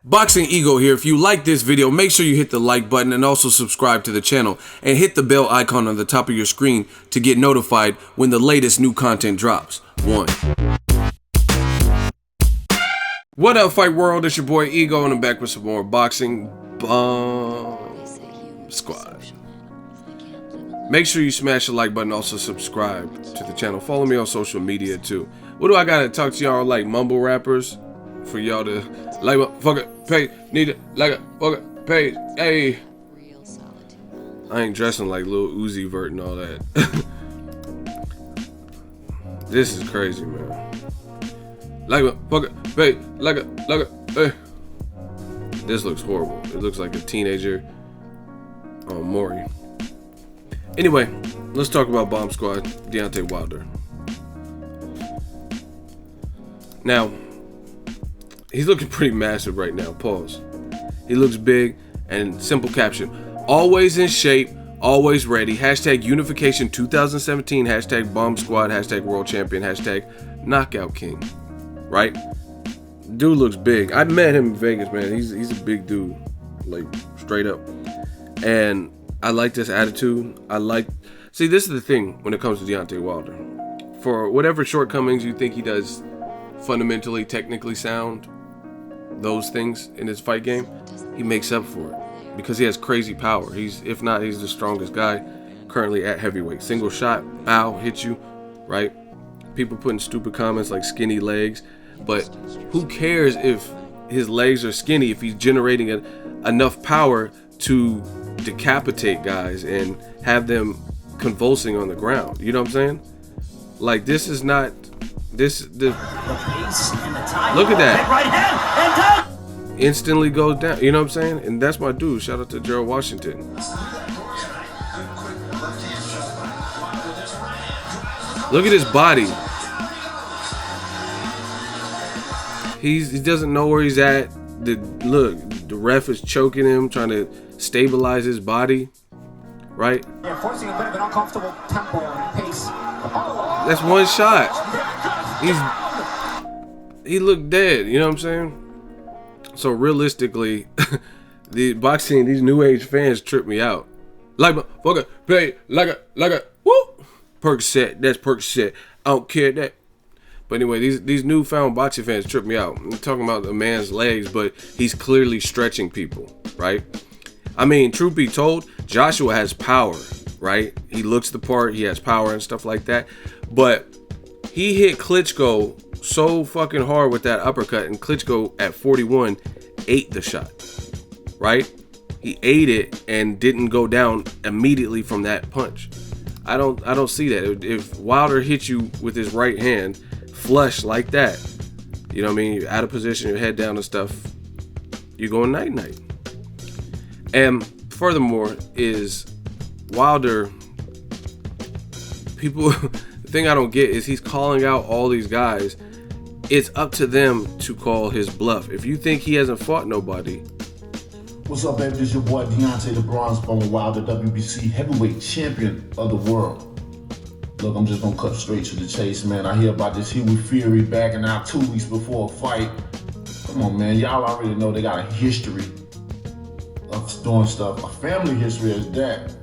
Boxing Ego here. If you like this video, make sure you hit the like button and also subscribe to the channel and hit the bell icon on the top of your screen to get notified when the latest new content drops. What up, Fight World? It's your boy Ego and I'm back with some more Boxing Squad. Make sure you smash the like button, also subscribe to the channel. Follow me on social media too. What do I gotta talk to y'all like mumble rappers? For y'all to like a fucking page, need it like a fucking page. Hey, I ain't dressing like Lil Uzi Vert and all that. This is crazy, man. Like a fucking page, like a hey. This looks horrible. It looks like a teenager on Maury. Anyway, let's talk about Bomb Squad, Deontay Wilder. Now, he's looking pretty massive right now. Pause. He looks big, and simple caption: always in shape, always ready. Hashtag Unification 2017. Hashtag Bomb Squad. Hashtag World Champion. Hashtag Knockout King. Right? Dude looks big. I met him in Vegas, man. He's a big dude, like straight up. And I like this attitude. See, this is the thing when it comes to Deontay Wilder. For whatever shortcomings you think he does fundamentally, technically sound, those things in his fight game, he makes up for it because he has crazy power. He's the strongest guy currently at heavyweight. Single shot, bow, hit you, right? People putting stupid comments like skinny legs, but who cares if his legs are skinny if he's generating enough power to decapitate guys and have them convulsing on the ground? You know what I'm saying? Like, this is not this look at that. Instantly goes down. You know what I'm saying? And that's my dude. Shout out to Gerald Washington. Look at his body. He doesn't know where he's at. The ref is choking him, trying to stabilize his body. Right? Yeah, forcing a bit of an uncomfortable tempo and pace. That's one shot. He looked dead, you know what I'm saying? So realistically, the boxing, these new age fans trip me out. Like a fucking play, like a woo, Percocet, that's Percocet. I don't care that. But anyway, these newfound boxing fans trip me out. I'm talking about a man's legs, but he's clearly stretching people, right? I mean, truth be told, Joshua has power, right? He looks the part, he has power and stuff like that. But he hit Klitschko so fucking hard with that uppercut, and Klitschko at 41 ate the shot, right? He ate it and didn't go down immediately from that punch. I don't see that. If Wilder hits you with his right hand flush like that, you know what I mean, you're out of position, your head down and stuff, you're going night night. And furthermore is Wilder, people, the thing I don't get is he's calling out all these guys. It's up to them to call his bluff. If you think he hasn't fought nobody. What's up, baby? This is your boy Deontay the Bronze Bone Wilder, WBC heavyweight champion of the world. Look, I'm just gonna cut straight to the chase, man. I hear about this Huey Fury backing out 2 weeks before a fight. Come on, man. Y'all already know they got a history of doing stuff, a family history as that.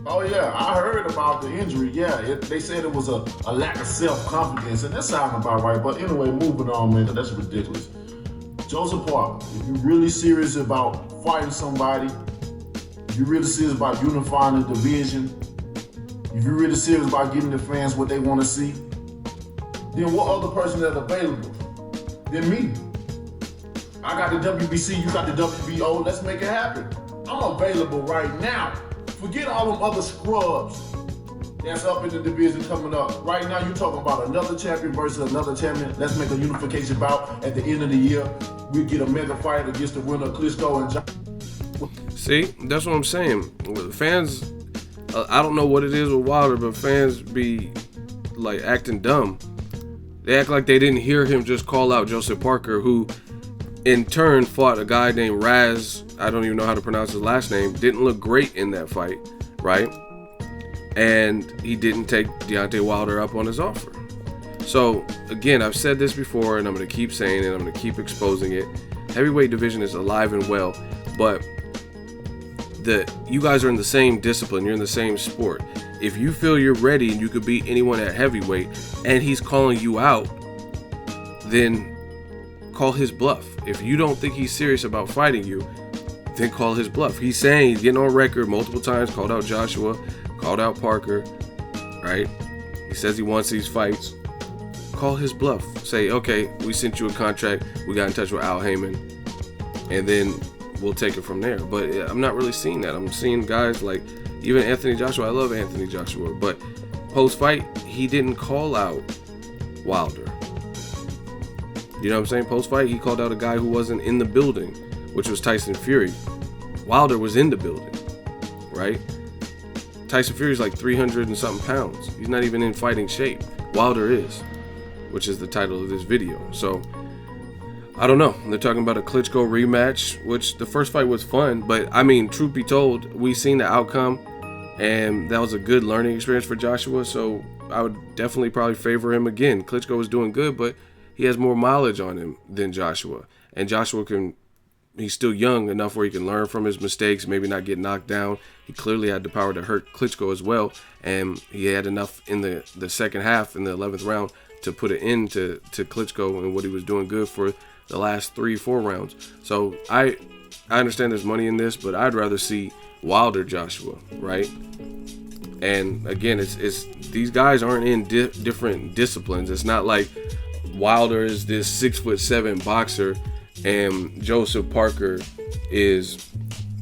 Oh yeah, I heard about the injury. Yeah, they said it was a lack of self-confidence, and that sounds about right. But anyway, moving on, man, that's ridiculous. Joseph Parker, if you're really serious about fighting somebody, if you're really serious about unifying the division, if you're really serious about giving the fans what they want to see, then what other person that's available than me? I got the WBC, you got the WBO, let's make it happen. I'm available right now. Forget all them other scrubs that's up in the division coming up. Right now, you're talking about another champion versus another champion. Let's make a unification bout at the end of the year. We get a mega fight against the winner of Klitschko and John. See, that's what I'm saying. Fans, I don't know what it is with Wilder, but fans be like acting dumb. They act like they didn't hear him just call out Joseph Parker, who in turn fought a guy named Raz. I don't even know how to pronounce his last name. Didn't look great in that fight, right? And he didn't take Deontay Wilder up on his offer. So again, I've said this before and I'm going to keep saying it. I'm going to keep exposing it. Heavyweight division is alive and well, but you guys are in the same discipline. You're in the same sport. If you feel you're ready and you could beat anyone at heavyweight and he's calling you out, then call his bluff. If you don't think he's serious about fighting you, then call his bluff. He's saying, he's getting on record multiple times, called out Joshua, called out Parker, right? He says he wants these fights. Call his bluff. Say, okay, we sent you a contract. We got in touch with Al Heyman. And then we'll take it from there. But I'm not really seeing that. I'm seeing guys like even Anthony Joshua. I love Anthony Joshua. But post-fight, he didn't call out Wilder. You know what I'm saying? Post-fight, he called out a guy who wasn't in the building, which was Tyson Fury. Wilder was in the building, right? Tyson Fury's like 300 and something pounds. He's not even in fighting shape. Wilder is, which is the title of this video. So, I don't know. They're talking about a Klitschko rematch, which the first fight was fun. But, I mean, truth be told, we've seen the outcome, and that was a good learning experience for Joshua. So, I would definitely probably favor him again. Klitschko was doing good, but he has more mileage on him than Joshua. And Joshua he's still young enough where he can learn from his mistakes, maybe not get knocked down. He clearly had the power to hurt Klitschko as well. And he had enough in the second half, in the 11th round, to put an end to Klitschko and what he was doing good for the last 3-4 rounds. So I understand there's money in this, but I'd rather see Wilder Joshua, right? And again, it's these guys aren't in different disciplines. It's not like Wilder is this 6'7" boxer and Joseph Parker is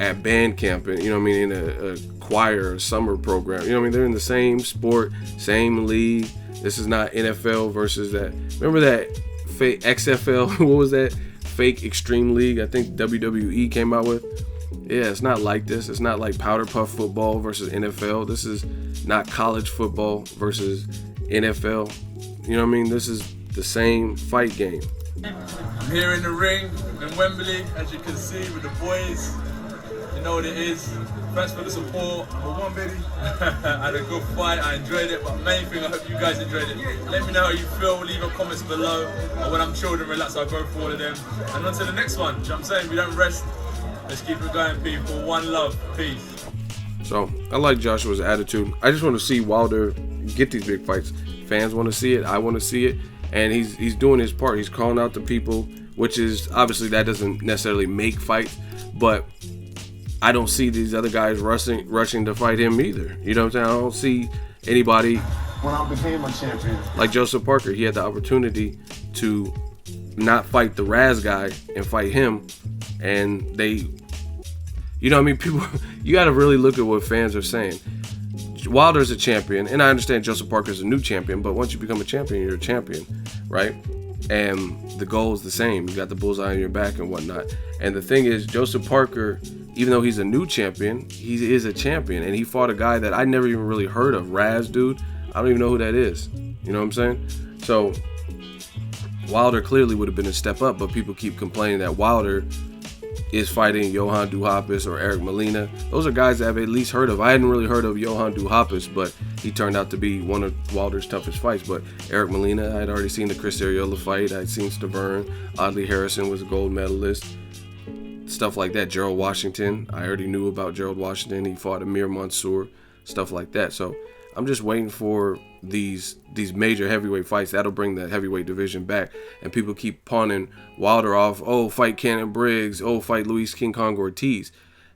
at band camp, and you know what I mean, in a choir or summer program. You know what I mean? They're in the same sport, same league. This is not NFL versus that. Remember that fake XFL? What was that? Fake Extreme League, I think WWE came out with. Yeah, it's not like this. It's not like powder puff football versus NFL. This is not college football versus NFL. You know what I mean? This is the same fight game. I'm here in the ring in Wembley, as you can see, with the boys. You know what it is. Thanks for the support. Number one, baby. I had a good fight. I enjoyed it. But main thing, I hope you guys enjoyed it. Let me know how you feel. Leave your comments below. And when I'm chilled and relaxed, I'll go through all of them. And on to the next one. You know what I'm saying? We don't rest. Let's keep it going, people. One love. Peace. So, I like Joshua's attitude. I just want to see Wilder get these big fights. Fans want to see it. I want to see it. And he's doing his part. He's calling out the people, which is obviously that doesn't necessarily make fights, but I don't see these other guys rushing to fight him either. You know what I'm saying? I don't see anybody. When I became a champion, like Joseph Parker, he had the opportunity to not fight the Raz guy and fight him, and they, you know what I mean? People, you got to really look at what fans are saying. Wilder's a champion, and I understand Joseph Parker's a new champion, but once you become a champion, you're a champion, right? And the goal is the same. You got the bullseye on your back and whatnot. And the thing is, Joseph Parker, even though he's a new champion, he is a champion, and he fought a guy that I never even really heard of, Raz, dude. I don't even know who that is. You know what I'm saying? So Wilder clearly would have been a step up, but people keep complaining that Wilder is fighting Johan Duhaupas or Eric Molina. Those are guys that I've at least heard of. I hadn't really heard of Johan Duhaupas, but he turned out to be one of Wilder's toughest fights. But Eric Molina, I had already seen the Chris Arreola fight. I'd seen Stavern. Audley Harrison was a gold medalist. Stuff like that. Gerald Washington, I already knew about Gerald Washington. He fought Amir Mansour. Stuff like that. So I'm just waiting for these major heavyweight fights. That'll bring the heavyweight division back. And people keep pawning Wilder off. Oh, fight Cannon Briggs. Oh, fight Luis King Kong Ortiz.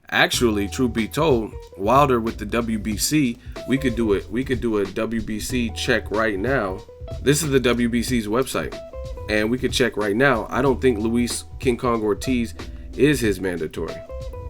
Actually, truth be told, Wilder with the WBC, we could do it. We could do a WBC check right now. This is the WBC's website, and we could check right now. I don't think Luis King Kong Ortiz is his mandatory.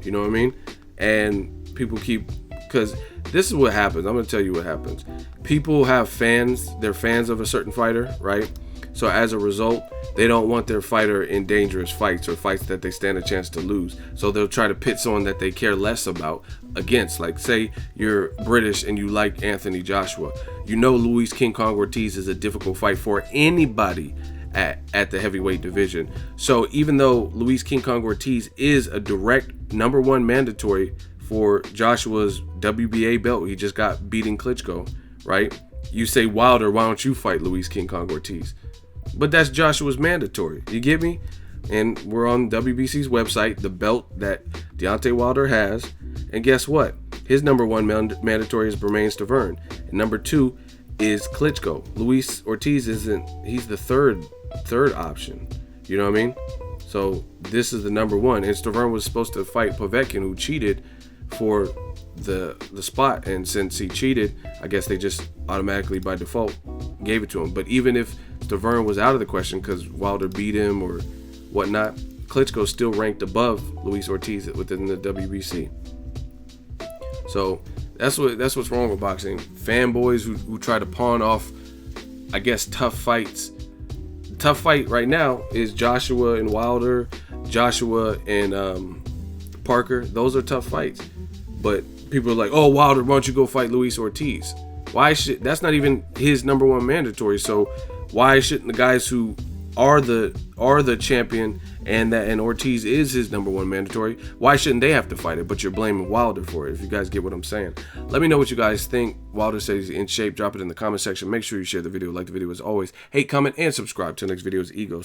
You know what I mean? And people keep, because this is what happens. I'm going to tell you what happens. People have fans. They're fans of a certain fighter, right? So as a result, they don't want their fighter in dangerous fights or fights that they stand a chance to lose. So they'll try to pit someone that they care less about against. Like, say you're British and you like Anthony Joshua. You know Luis King Kong Ortiz is a difficult fight for anybody at the heavyweight division. So even though Luis King Kong Ortiz is a direct #1 mandatory for Joshua's WBA belt, he just got beating Klitschko, right? You say, Wilder, why don't you fight Luis King Kong Ortiz? But that's Joshua's mandatory. You get me? And we're on WBC's website, the belt that Deontay Wilder has. And guess what? His number one mandatory is Bermane Stiverne. And number 2 is Klitschko. Luis Ortiz he's the third option. You know what I mean? So this is the number 1. And Stiverne was supposed to fight Povetkin, who cheated for the spot. And since he cheated, I guess they just automatically by default gave it to him. But even if Stiverne was out of the question because Wilder beat him or whatnot, Klitschko still ranked above Luis Ortiz within the WBC. So that's what's wrong with boxing. Fanboys who try to pawn off, I guess, tough fights. The tough fight right now is Joshua and Wilder, Joshua and Parker. Those are tough fights. But people are like, oh, Wilder, why don't you go fight Luis Ortiz? That's not even his number 1 mandatory. So why shouldn't the guys who are the champion and Ortiz is his number 1 mandatory, why shouldn't they have to fight it? But you're blaming Wilder for it, if you guys get what I'm saying. Let me know what you guys think. Wilder says he's in shape. Drop it in the comment section. Make sure you share the video, like the video as always. Hate, comment, and subscribe. Till next video is Ego.